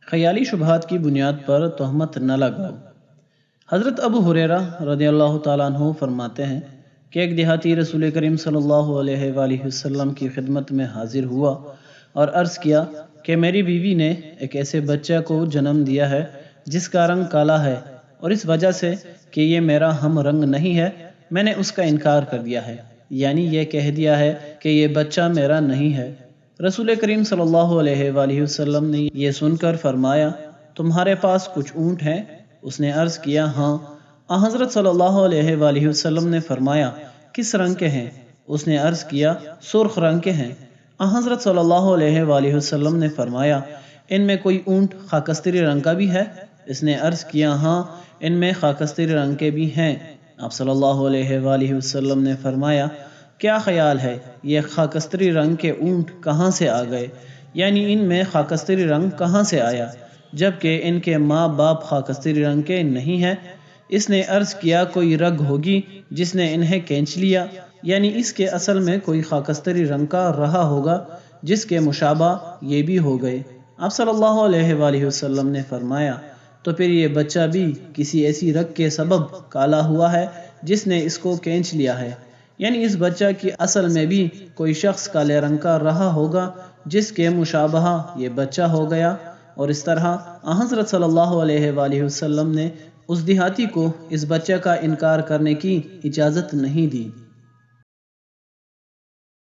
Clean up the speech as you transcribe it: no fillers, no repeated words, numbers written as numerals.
خیالی شبہات کی بنیاد پر تہمت نہ لگاؤ۔ حضرت ابو ہریرہ رضی اللہ تعالیٰ عنہ فرماتے ہیں کہ ایک دیہاتی رسول کریم صلی اللہ علیہ وآلہ وسلم کی خدمت میں حاضر ہوا اور عرض کیا کہ میری بیوی نے ایک ایسے بچہ کو جنم دیا ہے جس کا رنگ کالا ہے، اور اس وجہ سے کہ یہ میرا ہم رنگ نہیں ہے میں نے اس کا انکار کر دیا ہے، یعنی یہ کہہ دیا ہے کہ یہ بچہ میرا نہیں ہے۔ رسول کریم صلی اللہ علیہ وآلہ وسلم نے یہ سن کر فرمایا، تمہارے پاس کچھ اونٹ ہیں؟ اس نے عرض کیا ہاں۔ حضرت صلی اللہ علیہ وآلہ وسلم نے فرمایا، کس رنگ کے ہیں؟ اس نے عرض کیا سرخ رنگ کے ہیں۔ حضرت صلی اللہ علیہ وآلہ وسلم نے فرمایا، ان میں کوئی اونٹ خاکستری رنگ کا بھی ہے؟ اس نے عرض کیا ہاں، ان میں خاکستری رنگ کے بھی ہیں۔ آپ صلی اللہ علیہ وآلہ وسلم نے فرمایا، کیا خیال ہے یہ خاکستری رنگ کے اونٹ کہاں سے آ گئے؟ یعنی ان میں خاکستری رنگ کہاں سے آیا جبکہ ان کے ماں باپ خاکستری رنگ کے نہیں ہیں؟ اس نے عرض کیا کوئی رگ ہوگی جس نے انہیں کھینچ لیا، یعنی اس کے اصل میں کوئی خاکستری رنگ کا رہا ہوگا جس کے مشابہ یہ بھی ہو گئے۔ آپ صلی اللہ علیہ وآلہ وسلم نے فرمایا، تو پھر یہ بچہ بھی کسی ایسی رگ کے سبب کالا ہوا ہے جس نے اس کو کھینچ لیا ہے، یعنی اس بچہ کی اصل میں بھی کوئی شخص کالے رنگ کا رہا ہوگا جس کے مشابہ یہ بچہ ہو گیا۔ اور اس طرح حضرت صلی اللہ علیہ وآلہ وسلم نے اس دیہاتی کو اس بچے کا انکار کرنے کی اجازت نہیں دی۔